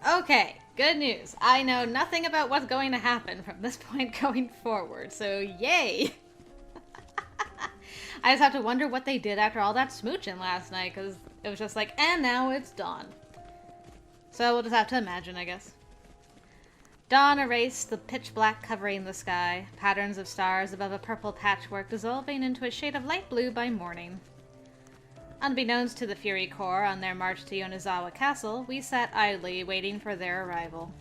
Okay, good news. I know nothing about what's going to happen from this point going forward, so yay! I just have to wonder what they did after all that smooching last night, because it was just like, and now it's dawn. So we'll just have to imagine, I guess. Dawn erased the pitch black covering the sky, patterns of stars above a purple patchwork dissolving into a shade of light blue by morning. Unbeknownst to the Fury Corps on their march to Yonezawa Castle, we sat idly waiting for their arrival.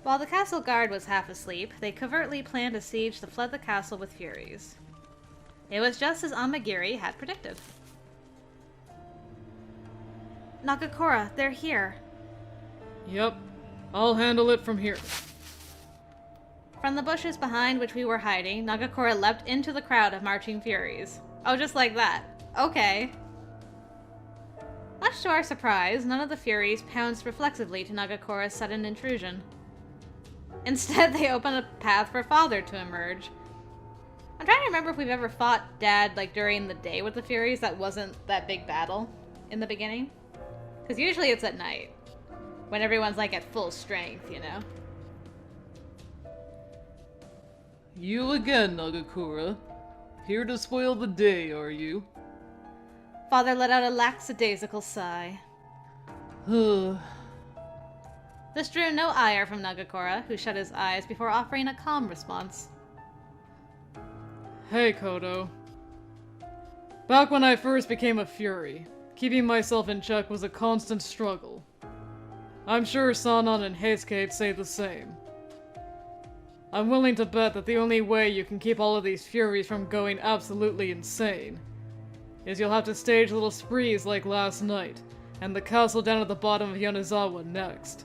While the castle guard was half asleep, they covertly planned a siege to flood the castle with Furies. It was just as Amagiri had predicted. Nagakura, they're here. Yep, I'll handle it from here. From the bushes behind which we were hiding, Nagakura leapt into the crowd of marching Furies. Oh, just like that. Okay. Much to our surprise, none of the Furies pounced reflexively to Nagakura's sudden intrusion. Instead, they opened a path for Father to emerge. I'm trying to remember if we've ever fought Dad, like, during the day with the Furies that wasn't that big battle in the beginning. Because usually it's at night, when everyone's, like, at full strength, you know? You again, Nagakura. Here to spoil the day, are you? Father let out a lackadaisical sigh. This drew no ire from Nagakura, who shut his eyes before offering a calm response. Hey, Kodo. Back when I first became a Fury, keeping myself in check was a constant struggle. I'm sure Sanan and Heisuke say the same. I'm willing to bet that the only way you can keep all of these Furies from going absolutely insane is you'll have to stage little sprees like last night, and the castle down at the bottom of Yonezawa next.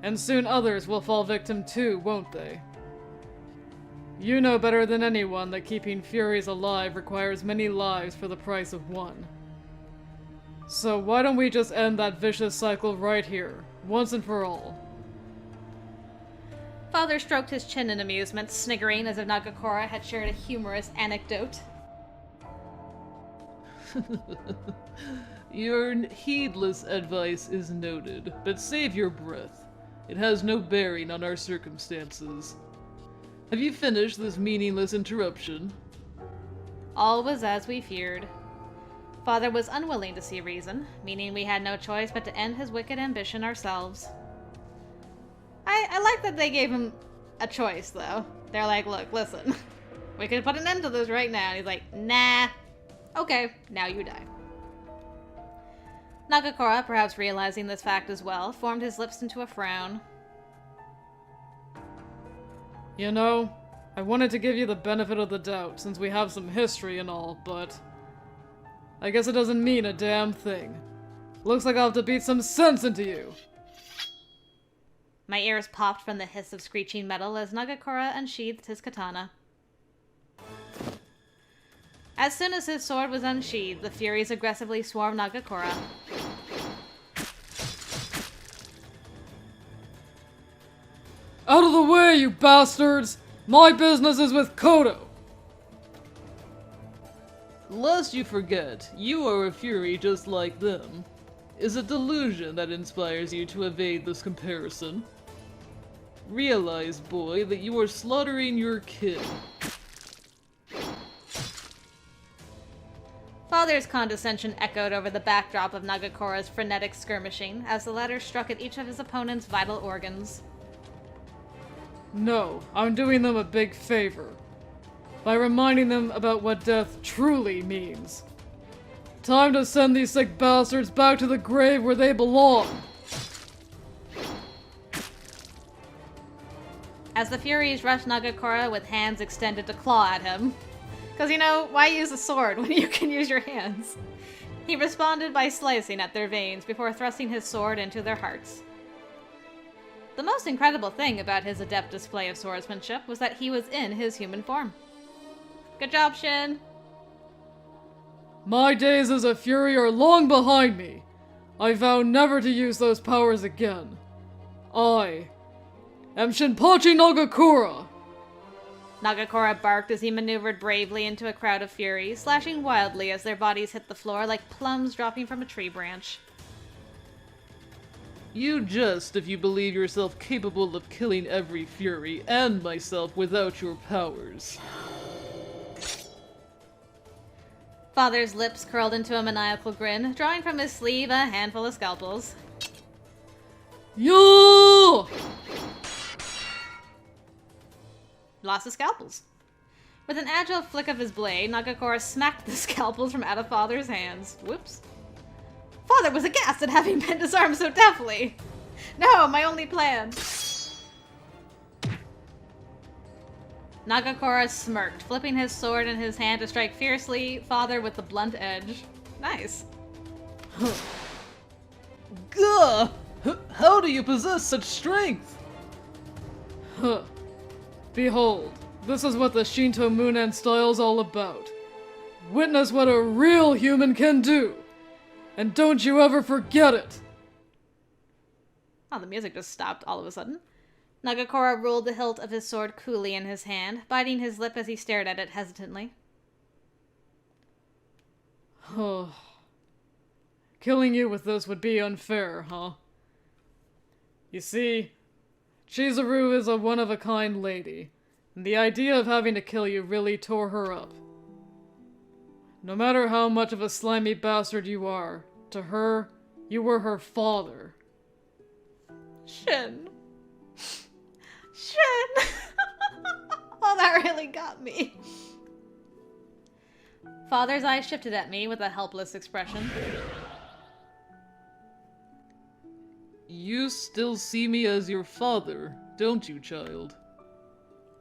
And soon others will fall victim too, won't they? You know better than anyone that keeping Furies alive requires many lives for the price of one. So why don't we just end that vicious cycle right here, once and for all? Father stroked his chin in amusement, sniggering as if Nagakura had shared a humorous anecdote. Your heedless advice is noted, but save your breath. It has no bearing on our circumstances. Have you finished this meaningless interruption? All was as we feared. Father was unwilling to see reason, meaning we had no choice but to end his wicked ambition ourselves. I like that they gave him a choice, though. They're like, look, listen, we could put an end to this right now. And he's like, nah. Okay, now you die. Nagakura, perhaps realizing this fact as well, formed his lips into a frown. You know, I wanted to give you the benefit of the doubt since we have some history and all, but I guess it doesn't mean a damn thing. Looks like I'll have to beat some sense into you. My ears popped from the hiss of screeching metal as Nagakura unsheathed his katana. As soon as his sword was unsheathed, the Furies aggressively swarmed Nagakura. Out of the way, you bastards! My business is with Kodo! Lest you forget, you are a Fury just like them. Is it delusion that inspires you to evade this comparison? Realize, boy, that you are slaughtering your kin. Father's condescension echoed over the backdrop of Nagakura's frenetic skirmishing as the latter struck at each of his opponent's vital organs. No, I'm doing them a big favor. By reminding them about what death truly means. Time to send these sick bastards back to the grave where they belong! As the Furies rushed Nagakura with hands extended to claw at him. Because, you know, why use a sword when you can use your hands? He responded by slicing at their veins before thrusting his sword into their hearts. The most incredible thing about his adept display of swordsmanship was that he was in his human form. Good job, Shin! My days as a Fury are long behind me. I vow never to use those powers again. I am Shinpachi Nagakura! Nagakura barked as he maneuvered bravely into a crowd of Furies, slashing wildly as their bodies hit the floor like plums dropping from a tree branch. You jest if you believe yourself capable of killing every Fury and myself without your powers. Father's lips curled into a maniacal grin, drawing from his sleeve a handful of scalpels. Yo! Lots of scalpels. With an agile flick of his blade, Nagakura smacked the scalpels from out of Father's hands. Whoops. Father was aghast at having been disarmed so deftly. No, my only plan. Nagakura smirked, flipping his sword in his hand to strike fiercely Father with the blunt edge. Nice. Gah! How do you possess such strength? Huh. Behold, this is what the Shinto Munen style's all about. Witness what a real human can do! And don't you ever forget it! Oh, the music just stopped all of a sudden. Nagakura ruled the hilt of his sword coolly in his hand, biting his lip as he stared at it hesitantly. Killing you with this would be unfair, huh? You see, Chizuru is a one-of-a-kind lady, and the idea of having to kill you really tore her up. No matter how much of a slimy bastard you are, to her, you were her father. Shin. Shin! Oh, that really got me. Father's eyes shifted at me with a helpless expression. You still see me as your father, don't you, child?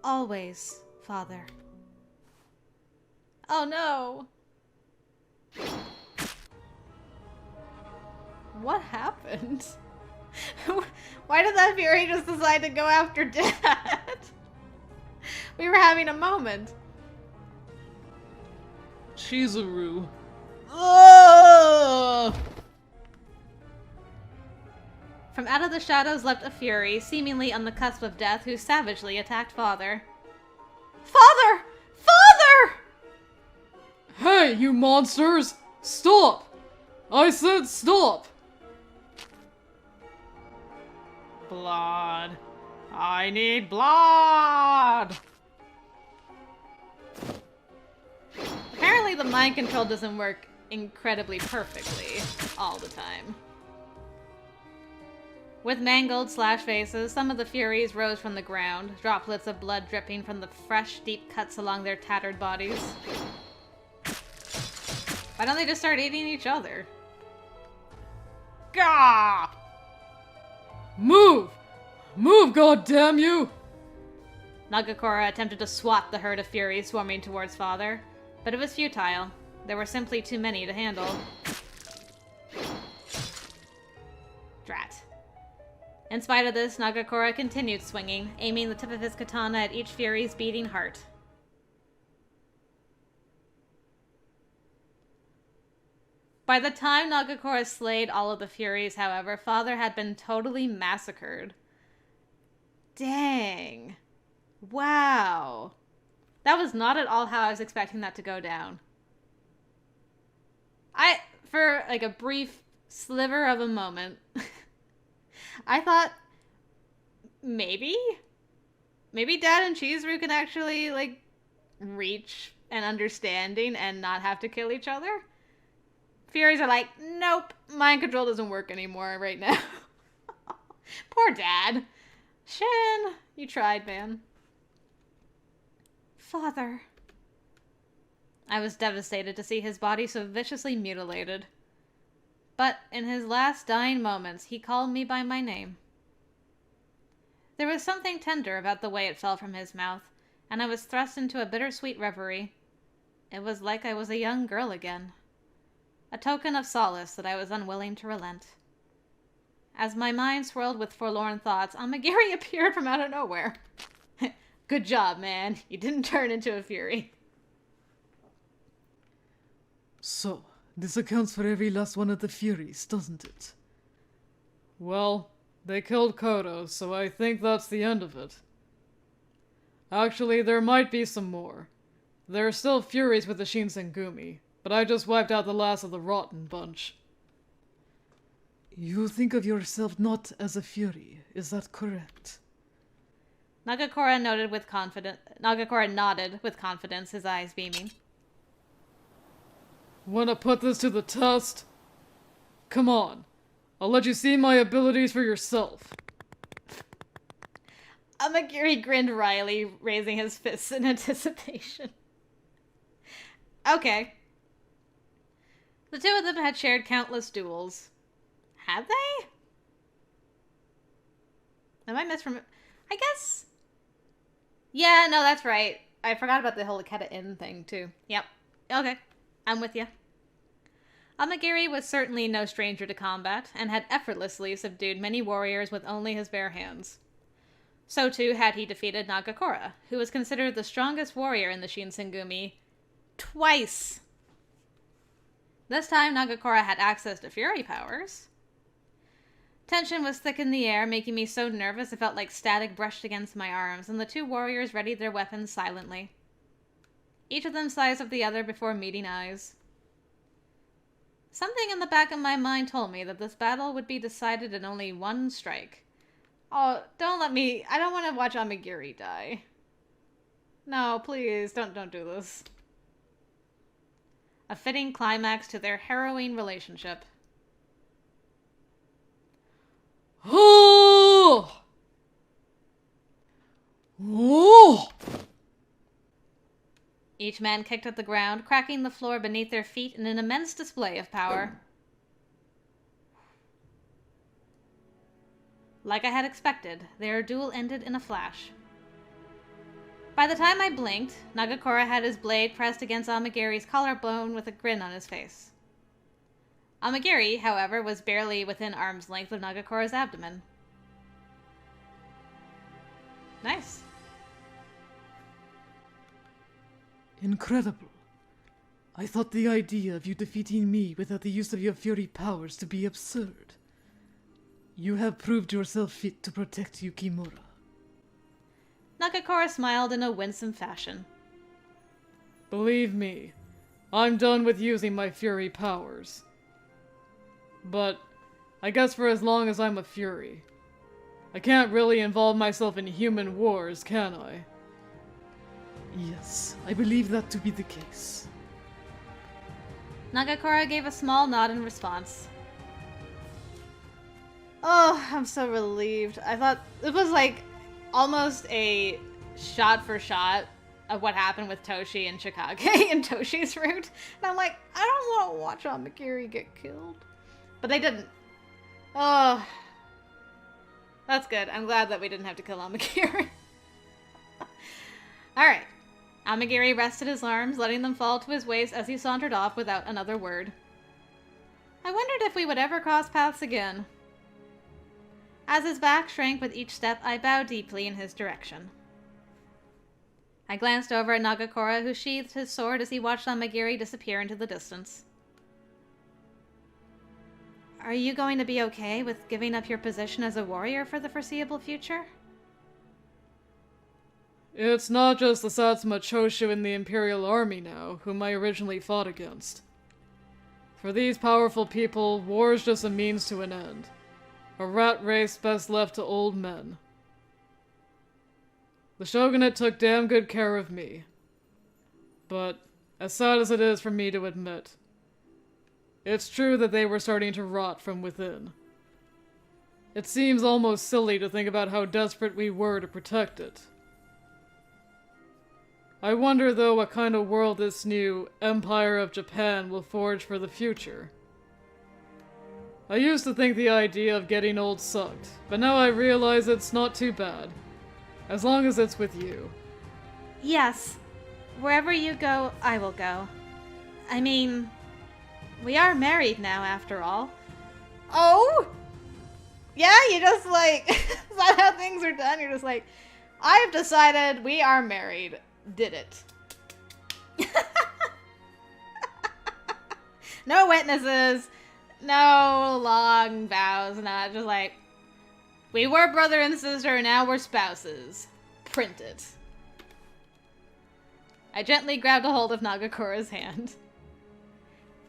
Always, Father. Oh no! What happened? Why did that Fury just decide to go after Dad? We were having a moment. Chizuru. Ah! From out of the shadows leapt a Fury, seemingly on the cusp of death, who savagely attacked Father. Father! Father! Hey, you monsters! Stop! I said stop! Blood. I need blood! Apparently the mind control doesn't work incredibly perfectly all the time. With mangled slash faces, some of the Furies rose from the ground, droplets of blood dripping from the fresh, deep cuts along their tattered bodies. Why don't they just start eating each other? Gah! Move! Move, goddamn you! Nagakura attempted to swat the herd of Furies swarming towards Father, but it was futile. There were simply too many to handle. Drat. In spite of this, Nagakura continued swinging, aiming the tip of his katana at each Fury's beating heart. By the time Nagakura slayed all of the Furies, however, Father had been totally massacred. Dang. Wow. That was not at all how I was expecting that to go down. For like a brief sliver of a moment, I thought maybe Dad and Chizuru can actually like reach an understanding and not have to kill each other. Furies are like, nope, mind control doesn't work anymore right now. Poor Dad. Shin, you tried, man. Father. I was devastated to see his body so viciously mutilated. But in his last dying moments, he called me by my name. There was something tender about the way it fell from his mouth, and I was thrust into a bittersweet reverie. It was like I was a young girl again. A token of solace that I was unwilling to relent. As my mind swirled with forlorn thoughts, Amagiri appeared from out of nowhere. Good job, man. You didn't turn into a Fury. So, this accounts for every last one of the Furies, doesn't it? Well, they killed Kodo, so I think that's the end of it. Actually, there might be some more. There are still Furies with the Shinsengumi, but I just wiped out the last of the rotten bunch. You think of yourself not as a fury, is that correct? Nagakora nodded with confidence, his eyes beaming. Wanna put this to the test? Come on. I'll let you see my abilities for yourself. Amagiri grinned wryly, raising his fists in anticipation. Okay. The two of them had shared countless duels. Had they? Am I I guess... Yeah, no, that's right. I forgot about the whole Ikeda Inn thing, too. Yep. Okay. I'm with you. Amagiri was certainly no stranger to combat, and had effortlessly subdued many warriors with only his bare hands. So too had he defeated Nagakora, who was considered the strongest warrior in the Shinsengumi twice. This time, Nagakora had access to fury powers. Tension was thick in the air, making me so nervous it felt like static brushed against my arms, and the two warriors readied their weapons silently. Each of them sized up the other before meeting eyes. Something in the back of my mind told me that this battle would be decided in only one strike. Oh, don't let me... I don't want to watch Amagiri die. No, please, don't do this. A fitting climax to their harrowing relationship. Oh! Oh! Each man kicked at the ground, cracking the floor beneath their feet in an immense display of power. Like I had expected, their duel ended in a flash. By the time I blinked, Nagakora had his blade pressed against Amagiri's collarbone with a grin on his face. Amagiri, however, was barely within arm's length of Nagakora's abdomen. Nice. Incredible. I thought the idea of you defeating me without the use of your fury powers to be absurd. You have proved yourself fit to protect Yukimura. Nagakora smiled in a winsome fashion. Believe me, I'm done with using my fury powers. But I guess for as long as I'm a fury. I can't really involve myself in human wars, can I? Yes, I believe that to be the case. Nagakora gave a small nod in response. Oh, I'm so relieved. I thought it was like almost a shot for shot of what happened with Toshi and Chikage in Toshi's route. And I'm like, I don't want to watch Amagiri get killed. But they didn't. Oh, that's good. I'm glad that we didn't have to kill Amagiri. Alright. Amagiri rested his arms, letting them fall to his waist as he sauntered off without another word. I wondered if we would ever cross paths again. As his back shrank with each step, I bowed deeply in his direction. I glanced over at Nagakora, who sheathed his sword as he watched Amagiri disappear into the distance. Are you going to be okay with giving up your position as a warrior for the foreseeable future? It's not just the Satsuma Choshu in the Imperial Army now, whom I originally fought against. For these powerful people, war is just a means to an end. A rat race best left to old men. The shogunate took damn good care of me. But, as sad as it is for me to admit, it's true that they were starting to rot from within. It seems almost silly to think about how desperate we were to protect it. I wonder, though, what kind of world this new Empire of Japan will forge for the future. I used to think the idea of getting old sucked, but now I realize it's not too bad. As long as it's with you. Yes. Wherever you go, I will go. I mean, we are married now, after all. Oh? Yeah, you just like, is that how things are done? You're just like, I've decided we are married. Did it. No witnesses. No long vows. Not just like, we were brother and sister, now we're spouses. Print it. I gently grabbed a hold of Nagakora's hand.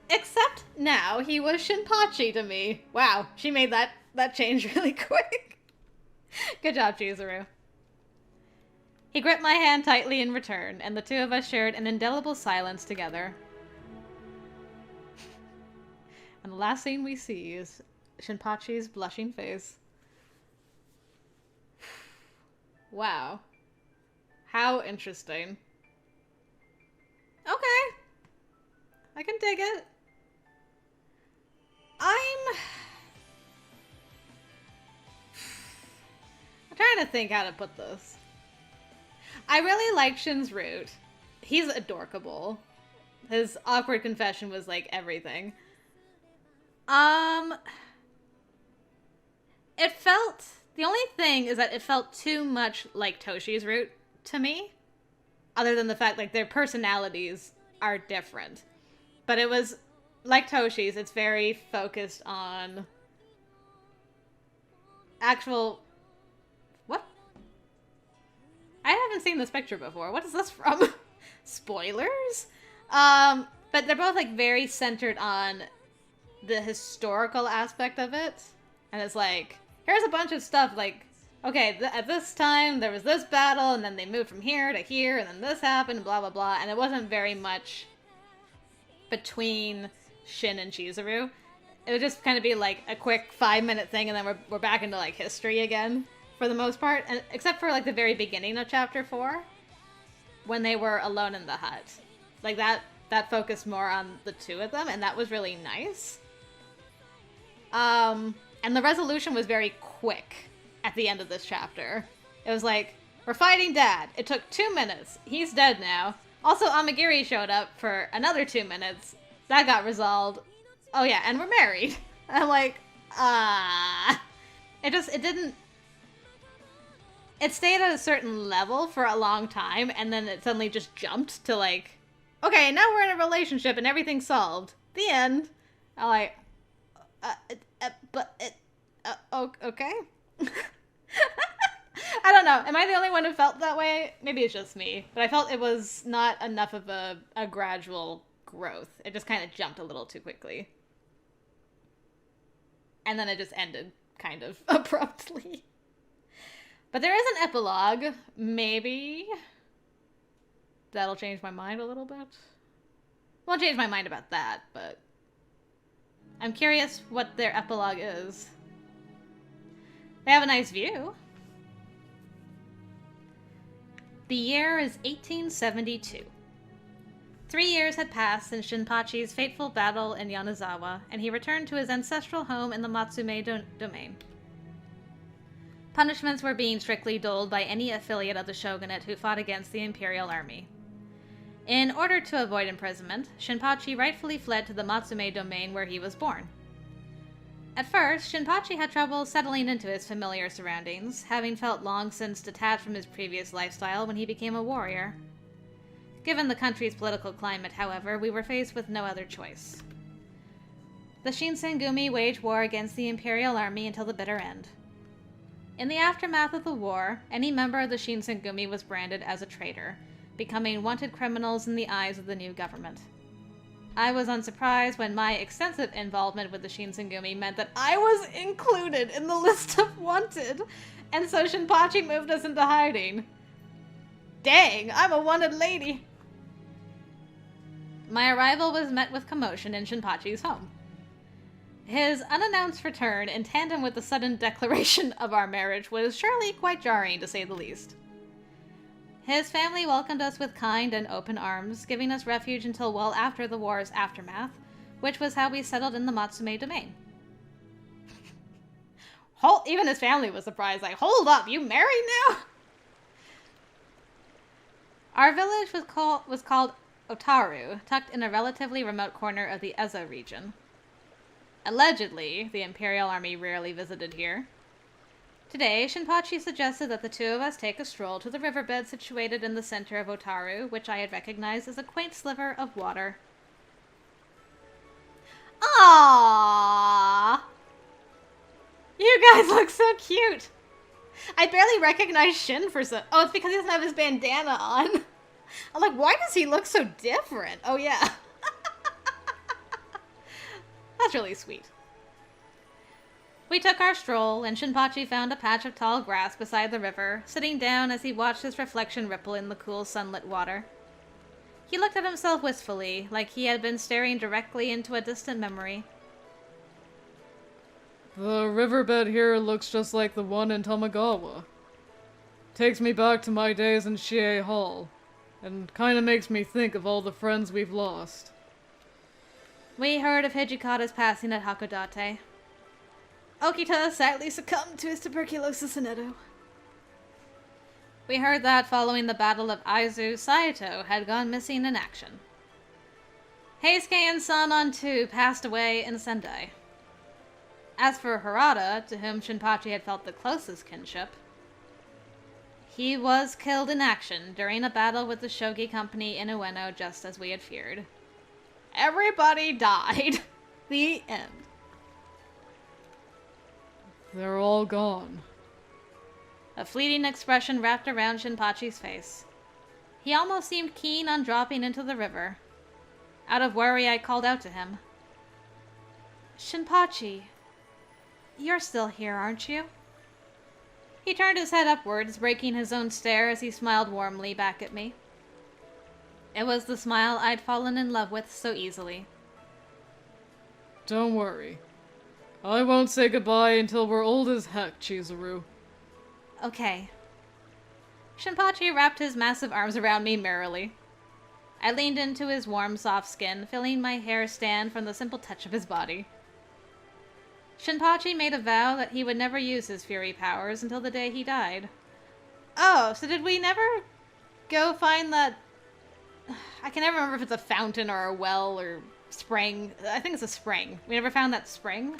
Except now he was Shinpachi to me. Wow, she made that change really quick. Good job, Chizuru. He gripped my hand tightly in return, and the two of us shared an indelible silence together. And the last scene we see is Shinpachi's blushing face. Wow. How interesting. Okay. I can dig it. I'm trying to think how to put this. I really like Shin's route. He's adorkable. His awkward confession was like everything. It felt... The only thing is that it felt too much like Toshi's route to me. Other than the fact, like, their personalities are different. But it was, like Toshi's, it's very focused on actual... What? I haven't seen this picture before. What is this from? Spoilers? But they're both, like, very centered on the historical aspect of it. And it's like, here's a bunch of stuff, like, okay, at this time, there was this battle, and then they moved from here to here, and then this happened, blah, blah, blah. And it wasn't very much between Shin and Chizuru. It would just kind of be, like, a quick 5-minute thing, and then we're back into, like, history again, for the most part. And except for, like, the very beginning of Chapter 4, when they were alone in the hut. Like, that focused more on the two of them, and that was really nice. And the resolution was very quick at the end of this chapter. It was like, we're fighting Dad. It took 2 minutes. He's dead now. Also, Amagiri showed up for another 2 minutes. That got resolved. Oh yeah, and we're married. I'm like, it didn't... It stayed at a certain level for a long time, and then it suddenly just jumped to like, okay, now we're in a relationship and everything's solved. The end. I'm like, okay. I don't know. Am I the only one who felt that way? Maybe it's just me. But I felt it was not enough of a gradual growth. It just kind of jumped a little too quickly. And then it just ended kind of abruptly. But there is an epilogue. Maybe that'll change my mind a little bit. Won't change my mind about that, but I'm curious what their epilogue is. They have a nice view. The year is 1872. 3 years had passed since Shinpachi's fateful battle in Yanazawa, and he returned to his ancestral home in the Matsume domain. Punishments were being strictly doled by any affiliate of the shogunate who fought against the imperial army. In order to avoid imprisonment, Shinpachi rightfully fled to the Matsume domain where he was born. At first, Shinpachi had trouble settling into his familiar surroundings, having felt long since detached from his previous lifestyle when he became a warrior. Given the country's political climate, however, we were faced with no other choice. The Shinsengumi waged war against the imperial army until the bitter end. In the aftermath of the war, any member of the Shinsengumi was branded as a traitor, becoming wanted criminals in the eyes of the new government. I was unsurprised when my extensive involvement with the Shinsengumi meant that I was included in the list of wanted, and so Shinpachi moved us into hiding. Dang, I'm a wanted lady! My arrival was met with commotion in Shinpachi's home. His unannounced return in tandem with the sudden declaration of our marriage was surely quite jarring, to say the least. His family welcomed us with kind and open arms, giving us refuge until well after the war's aftermath, which was how we settled in the Matsume domain. Even his family was surprised, like, hold up, you married now? Our village was called Otaru, tucked in a relatively remote corner of the Ezo region. Allegedly, the Imperial Army rarely visited here. Today, Shinpachi suggested that the two of us take a stroll to the riverbed situated in the center of Otaru, which I had recognized as a quaint sliver of water. Aww! You guys look so cute! I barely recognize Shin for some... Oh, it's because he doesn't have his bandana on. I'm like, why does he look so different? Oh, yeah. That's really sweet. We took our stroll, and Shinpachi found a patch of tall grass beside the river, sitting down as he watched his reflection ripple in the cool sunlit water. He looked at himself wistfully, like he had been staring directly into a distant memory. The riverbed here looks just like the one in Tamagawa. Takes me back to my days in Shie Hall, and kinda makes me think of all the friends we've lost. We heard of Hijikata's passing at Hakodate. Okita sadly succumbed to his tuberculosis in Edo. We heard that following the Battle of Aizu, Saito had gone missing in action. Heisuke and Sanon too passed away in Sendai. As for Harada, to whom Shinpachi had felt the closest kinship, he was killed in action during a battle with the Shogi Company in Ueno, just as we had feared. Everybody died. The end. They're all gone. A fleeting expression wrapped around Shinpachi's face. He almost seemed keen on dropping into the river. Out of worry, I called out to him. Shinpachi, you're still here, aren't you? He turned his head upwards, breaking his own stare as he smiled warmly back at me. It was the smile I'd fallen in love with so easily. Don't worry. I won't say goodbye until we're old as heck, Chizuru. Okay. Shinpachi wrapped his massive arms around me merrily. I leaned into his warm, soft skin, feeling my hair stand from the simple touch of his body. Shinpachi made a vow that he would never use his fury powers until the day he died. Oh, so did we never go find that... I can never remember if it's a fountain or a well or spring. I think it's a spring. We never found that spring?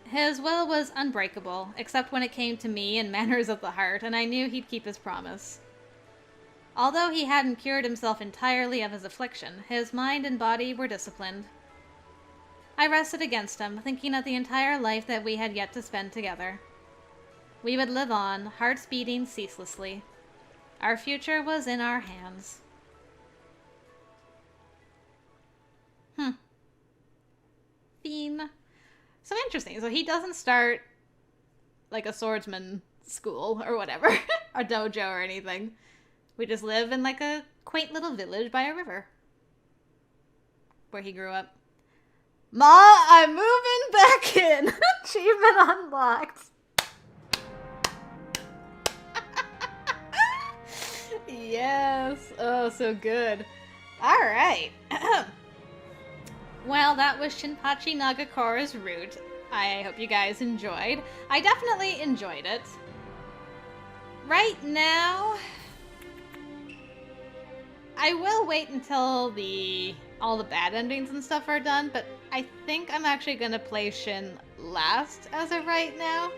His will was unbreakable, except when it came to me and matters of the heart, and I knew he'd keep his promise. Although he hadn't cured himself entirely of his affliction, his mind and body were disciplined. I rested against him, thinking of the entire life that we had yet to spend together. We would live on, hearts beating ceaselessly. Our future was in our hands. Fiend. So interesting. So he doesn't start like a swordsman school or whatever, or dojo or anything. We just live in like a quaint little village by a river where he grew up. Ma, I'm moving back in. Achievement unlocked. Yes. Oh, so good. All right. Well, that was Shinpachi Nagakura's route. I hope you guys enjoyed. I definitely enjoyed it. Right now, I will wait until all the bad endings and stuff are done, but I think I'm actually gonna play Shin last as of right now.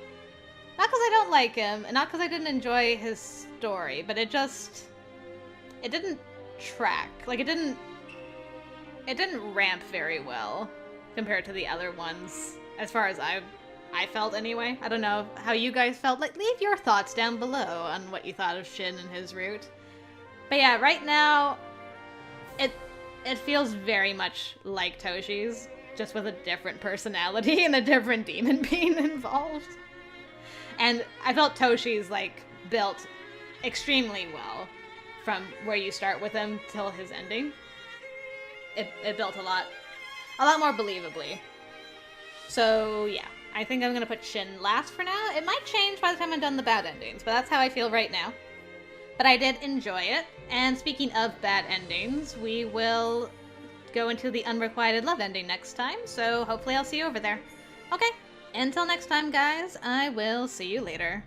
Not because I don't like him, and not because I didn't enjoy his story, but it didn't track. Like, it didn't ramp very well compared to the other ones, as far as I felt anyway. I don't know how you guys felt. Like, leave your thoughts down below on what you thought of Shin and his route. But yeah, right now, it feels very much like Toshi's, just with a different personality and a different demon being involved. And I felt Toshi's, like, built extremely well from where you start with him till his ending. It built a lot more believably. So, yeah. I think I'm gonna put Shin last for now. It might change by the time I'm done the bad endings, but that's how I feel right now. But I did enjoy it. And speaking of bad endings, we will go into the unrequited love ending next time, so hopefully I'll see you over there. Okay, until next time, guys, I will see you later.